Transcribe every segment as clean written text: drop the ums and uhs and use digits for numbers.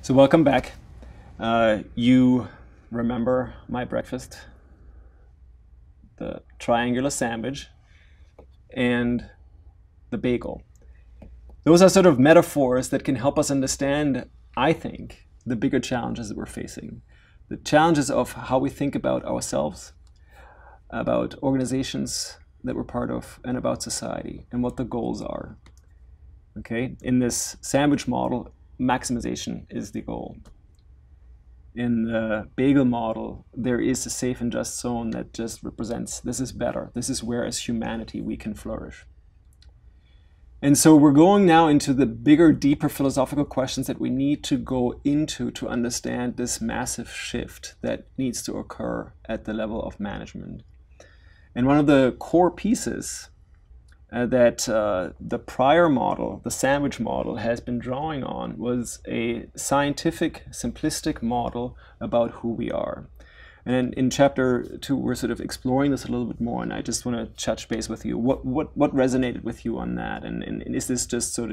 So welcome back. You remember my breakfast, the triangular sandwich, and the bagel. Those are sort of metaphors that can help us understand, I think, the bigger challenges that we're facing. The challenges of how we think about ourselves, about organizations that we're part of, and about society, and what the goals are. Okay? In this sandwich model, maximization is the goal. In the bagel model, there is a safe and just zone that just represents this is better. This is where, as humanity, we can flourish. And so we're going now into the bigger, deeper philosophical questions that we need to go into to understand this massive shift that needs to occur at the level of management. And one of the core pieces that the prior model, the sandwich model, has been drawing on was a scientific, simplistic model about who we are. And in chapter 2, we're sort of exploring this a little bit more, and I just want to touch base with you. What resonated with you on that? And is this just sort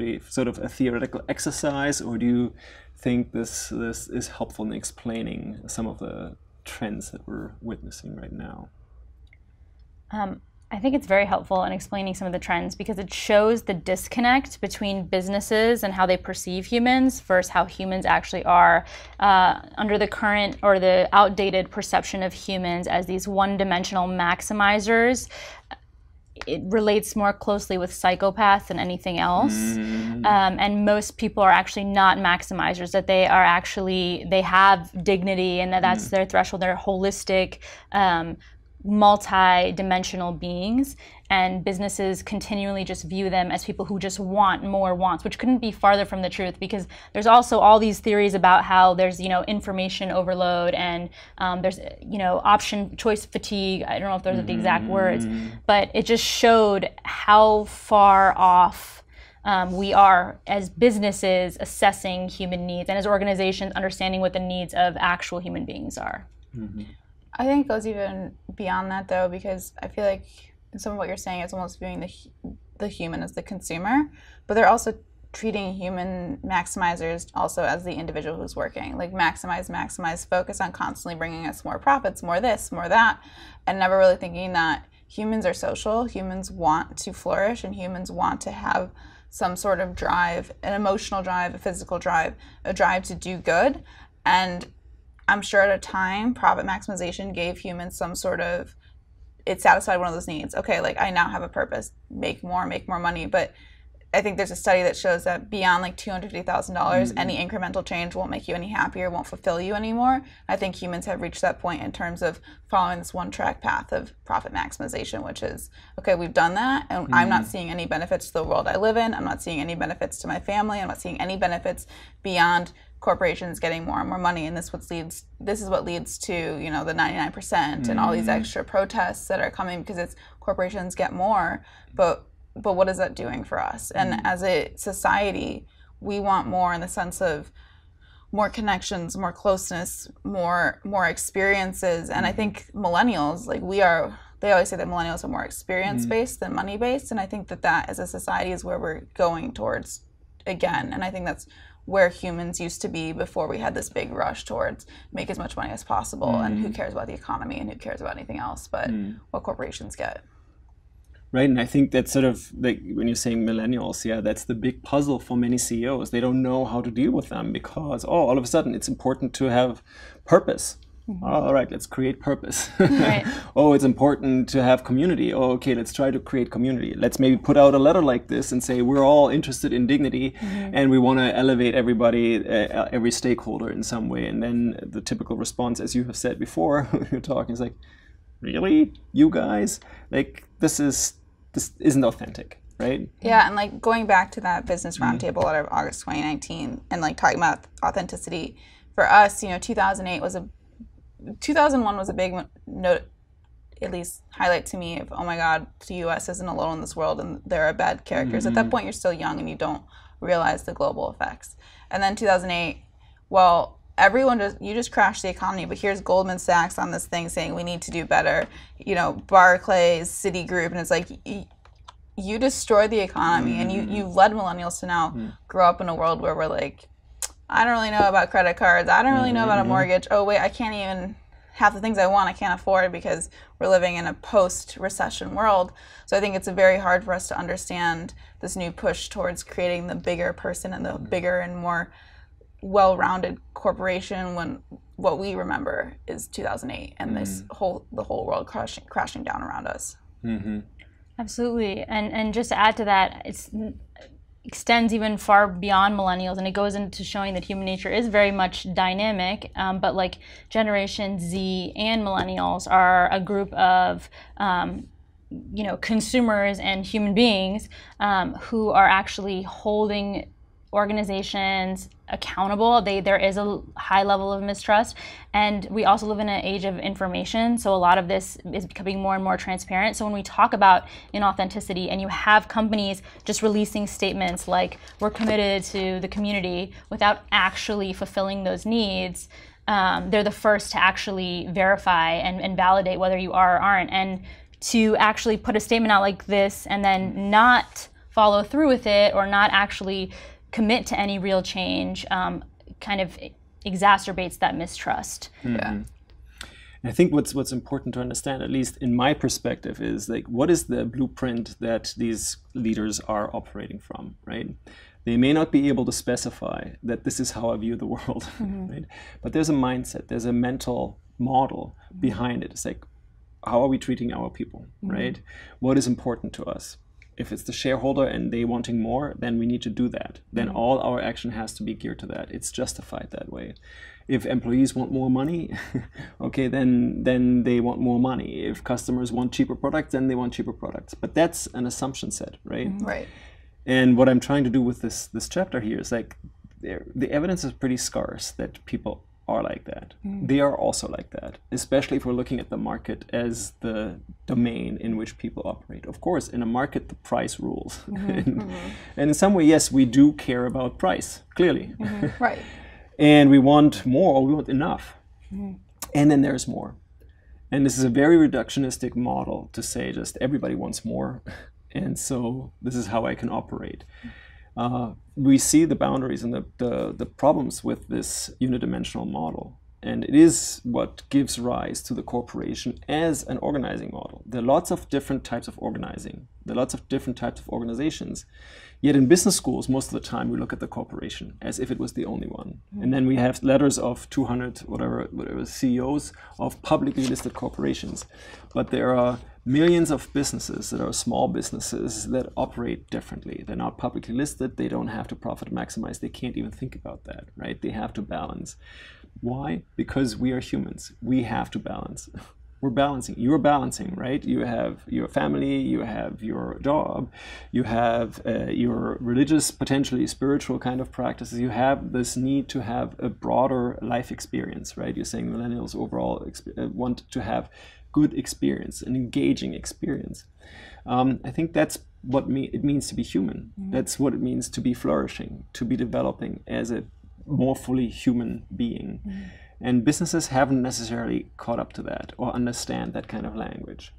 of a theoretical exercise, or do you think this is helpful in explaining some of the trends that we're witnessing right now? I think it's very helpful in explaining some of the trends because it shows the disconnect between businesses and how they perceive humans versus how humans actually are under the current or the outdated perception of humans as these one-dimensional maximizers. It relates more closely with psychopaths than anything else. And most people are actually not maximizers, that they are actually, they have dignity and that's their threshold. They're holistic, multi-dimensional beings, and businesses continually just view them as people who just want more wants, which couldn't be farther from the truth, because there's also all these theories about how there's information overload and there's option choice fatigue. I don't know if those are the exact words, but it just showed how far off we are as businesses assessing human needs, and as organizations understanding what the needs of actual human beings are. I think it goes even beyond that, though, because I feel like some of what you're saying is almost viewing the human as the consumer, but they're also treating human maximizers also as the individual who's working. Like maximize, focus on constantly bringing us more profits, more this, more that, and never really thinking that humans are social, humans want to flourish, and humans want to have some sort of drive, an emotional drive, a physical drive, a drive to do good. And I'm sure at a time, profit maximization gave humans some sort of, it satisfied one of those needs. Okay, like I now have a purpose, make more money. But I think there's a study that shows that beyond like $250,000, any incremental change won't make you any happier, won't fulfill you anymore. I think humans have reached that point in terms of following this one-track path of profit maximization, which is, okay, we've done that, and I'm not seeing any benefits to the world I live in. I'm not seeing any benefits to my family. I'm not seeing any benefits beyond corporations getting more and more money, and this is what leads to the 99% and all these extra protests that are coming because it's corporations get more, but what is that doing for us? And as a society, we want more in the sense of more connections, more closeness, more experiences. And I think millennials, they always say that millennials are more experience-based than money-based, and I think that as a society is where we're going towards again. And I think that's where humans used to be before we had this big rush towards make as much money as possible, and who cares about the economy and who cares about anything else but what corporations get. Right, and I think that's sort of like when you're saying millennials, that's the big puzzle for many CEOs. They don't know how to deal with them because, all of a sudden it's important to have purpose. All right, let's create purpose. Right. Oh, it's important to have community. Oh, okay, let's try to create community. Let's maybe put out a letter like this and say we're all interested in dignity and we want to elevate everybody, every stakeholder in some way. And then the typical response, as you have said before, you're talking, is like, really? You guys? Like, this isn't authentic, right? Yeah, and like going back to that business roundtable out of August 2019 and like talking about authenticity, for us, 2001 was a big note, at least highlight to me of, oh my God, the US isn't alone in this world and there are bad characters. At that point, you're still young and you don't realize the global effects. And then 2008, well, you just crashed the economy, but here's Goldman Sachs on this thing saying we need to do better. Barclays, Citigroup, and it's like, you destroyed the economy and you led millennials to now grow up in a world where we're like, I don't really know about credit cards. I don't really know about a mortgage. Oh, wait, I can't even half the things I want I can't afford because we're living in a post-recession world. So I think it's very hard for us to understand this new push towards creating the bigger person and the bigger and more well-rounded corporation when what we remember is 2008 and the whole world crashing down around us. Absolutely. And just to add to that, it's extends even far beyond millennials, and it goes into showing that human nature is very much dynamic, but like Generation Z and millennials are a group of consumers and human beings who are actually holding organizations accountable. There is a high level of mistrust, and we also live in an age of information, so a lot of this is becoming more and more transparent. So when we talk about inauthenticity and you have companies just releasing statements like we're committed to the community without actually fulfilling those needs, they're the first to actually verify and validate whether you are or aren't. And to actually put a statement out like this and then not follow through with it or not actually commit to any real change kind of exacerbates that mistrust. And I think what's important to understand, at least in my perspective, is like what is the blueprint that these leaders are operating from, right? They may not be able to specify that this is how I view the world, right? But there's a mindset, there's a mental model behind it. It's like, how are we treating our people, right? What is important to us? If it's the shareholder and they wanting more, then we need to do that. Then all our action has to be geared to that. It's justified that way. If employees want more money, okay, then they want more money. If customers want cheaper products, then they want cheaper products. But that's an assumption set, right? Right. And what I'm trying to do with this chapter here is like, the evidence is pretty scarce that people are like that. They are also like that, especially if we're looking at the market as the domain in which people operate. Of course, in a market, the price rules. And in some way, yes, we do care about price, clearly. Right. And we want more, or we want enough. And then there's more. And this is a very reductionistic model to say just everybody wants more. And so this is how I can operate. We see the boundaries and the problems with this unidimensional model. And it is what gives rise to the corporation as an organizing model. There are lots of different types of organizing. There are lots of different types of organizations. Yet in business schools, most of the time, we look at the corporation as if it was the only one. And then we have letters of 200, whatever CEOs of publicly listed corporations. But there are millions of businesses that are small businesses that operate differently. They're not publicly listed. They don't have to profit maximize. They can't even think about that, right? They have to balance. Why? Because we are humans. We have to balance. We're balancing. You're balancing, right? You have your family, you have your job, you have your religious, potentially spiritual kind of practices. You have this need to have a broader life experience, right? You're saying millennials overall want to have good experience, an engaging experience. I think that's what it means to be human. That's what it means to be flourishing, to be developing as a more fully human being. And businesses haven't necessarily caught up to that or understand that kind of language.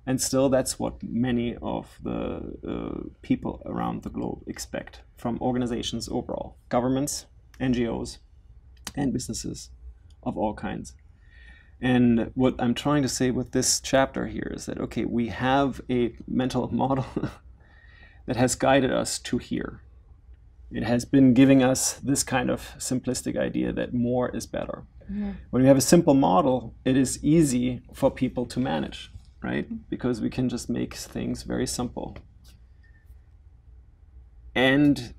And still, that's what many of the people around the globe expect from organizations overall, governments, NGOs, and businesses of all kinds. And what I'm trying to say with this chapter here is that, okay, we have a mental model that has guided us to here. It has been giving us this kind of simplistic idea that more is better. When we have a simple model, it is easy for people to manage, right? Because we can just make things very simple. And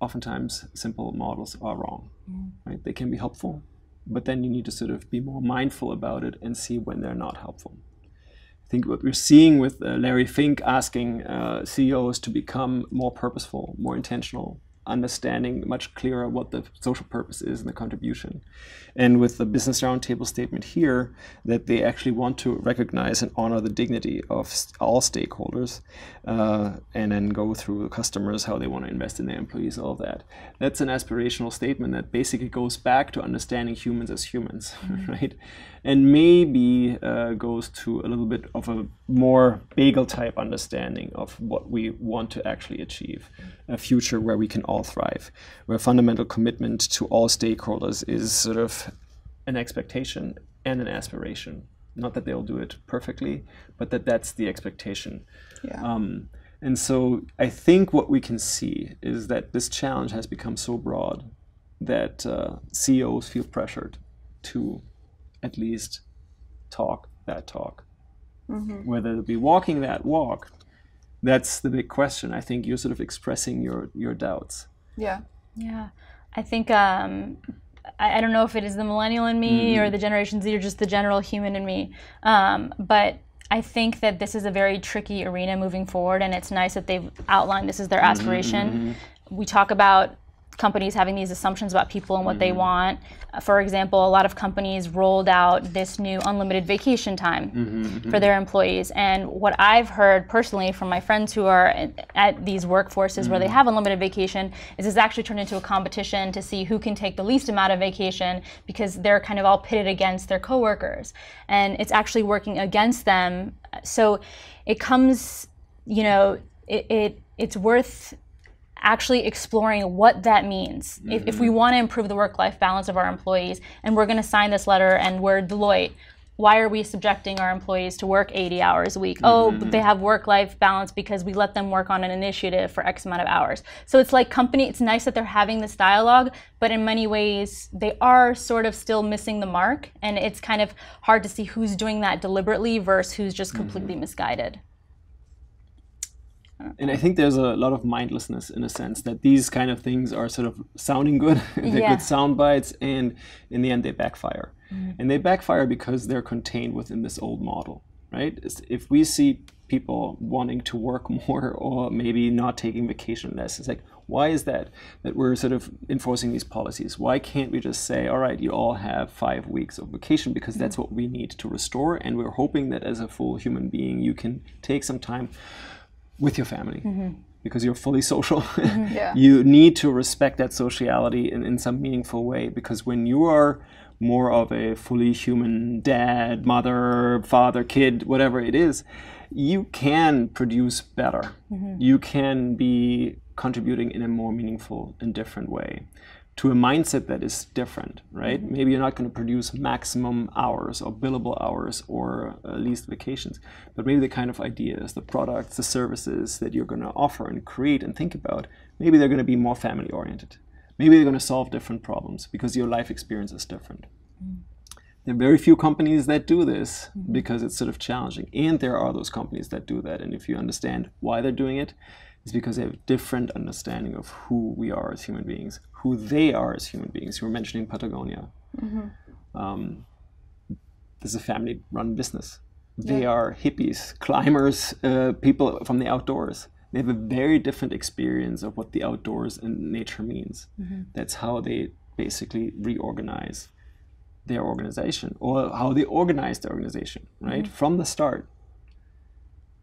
oftentimes, simple models are wrong, right? They can be helpful, but then you need to sort of be more mindful about it and see when they're not helpful. I think what we're seeing with Larry Fink asking CEOs to become more purposeful, more intentional, understanding much clearer what the social purpose is and the contribution. And with the Business Roundtable statement here, that they actually want to recognize and honor the dignity of all stakeholders and then go through customers, how they want to invest in their employees, all of that. That's an aspirational statement that basically goes back to understanding humans as humans, right? And maybe goes to a little bit of a more bagel type understanding of what we want to actually achieve, a future where we can all all thrive, where fundamental commitment to all stakeholders is sort of an expectation and an aspiration. Not that they'll do it perfectly, but that's the expectation. Yeah. And so I think what we can see is that this challenge has become so broad that CEOs feel pressured to at least talk that talk. Whether they'll be walking that walk, that's the big question. I think you're sort of expressing your doubts. Yeah. Yeah. I think, I don't know if it is the millennial in me or the Generation Z or just the general human in me, but I think that this is a very tricky arena moving forward, and it's nice that they've outlined this as their aspiration. We talk about companies having these assumptions about people and what they want. For example, a lot of companies rolled out this new unlimited vacation time for their employees. And what I've heard personally from my friends who are at these workforces where they have unlimited vacation is it's actually turned into a competition to see who can take the least amount of vacation, because they're kind of all pitted against their coworkers. And it's actually working against them. So it comes, you know, it's worth actually exploring what that means. If we want to improve the work-life balance of our employees, and we're going to sign this letter and we're Deloitte, why are we subjecting our employees to work 80 hours a week? Oh, but they have work-life balance because we let them work on an initiative for X amount of hours. So it's like it's nice that they're having this dialogue, but in many ways they are sort of still missing the mark, and it's kind of hard to see who's doing that deliberately versus who's just completely misguided. And I think there's a lot of mindlessness in a sense that these kind of things are sort of sounding good, they're good sound bites, and in the end they backfire. And they backfire because they're contained within this old model, right? If we see people wanting to work more or maybe not taking vacation less, it's like, why is that we're sort of enforcing these policies? Why can't we just say, all right, you all have 5 weeks of vacation, because that's what we need to restore, and we're hoping that as a full human being you can take some time with your family, because you're fully social. You need to respect that sociality in some meaningful way, because when you are more of a fully human dad, mother, father, kid, whatever it is, you can produce better. You can be contributing in a more meaningful and different way to a mindset that is different, right? Maybe you're not going to produce maximum hours or billable hours or least vacations, but maybe the kind of ideas, the products, the services that you're going to offer and create and think about, maybe they're going to be more family oriented. Maybe they're going to solve different problems because your life experience is different. There are very few companies that do this because it's sort of challenging. And there are those companies that do that. And if you understand why they're doing it, it's because they have a different understanding of who we are as human beings, who they are as human beings. You were mentioning Patagonia. This is a family-run business. They are hippies, climbers, people from the outdoors. They have a very different experience of what the outdoors and nature means. That's how they basically reorganize their organization, or how they organize the organization, right? From the start.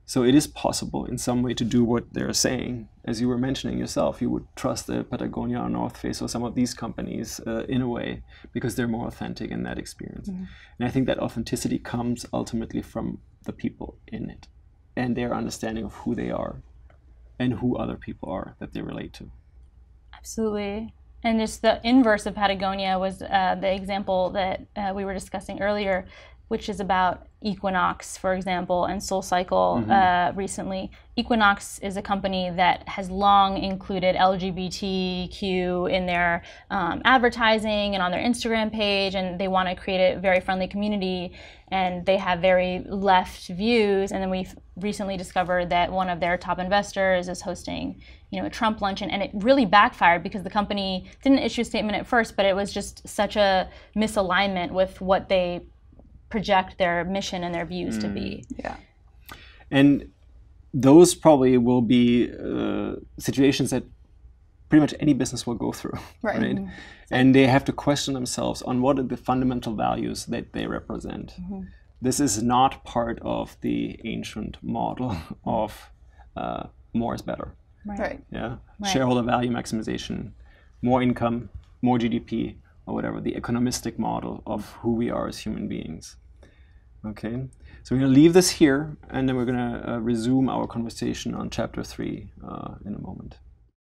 So it is possible in some way to do what they're saying. As you were mentioning yourself, you would trust the Patagonia or North Face or some of these companies in a way, because they're more authentic in that experience. And I think that authenticity comes ultimately from the people in it and their understanding of who they are and who other people are that they relate to. Absolutely. And just the inverse of Patagonia was the example that we were discussing earlier, which is about Equinox, for example, and SoulCycle recently. Equinox is a company that has long included LGBTQ in their advertising and on their Instagram page, and they want to create a very friendly community, and they have very left views. And then we've recently discovered that one of their top investors is hosting, a Trump luncheon, and it really backfired because the company didn't issue a statement at first, but it was just such a misalignment with what they project their mission and their views to be. Yeah. And those probably will be situations that pretty much any business will go through, right? And they have to question themselves on what are the fundamental values that they represent. This is not part of the ancient model of more is better. Yeah, shareholder value maximization, more income, more GDP, or whatever, the economistic model of who we are as human beings. Okay, so we're going to leave this here, and then we're going to resume our conversation on chapter 3 in a moment.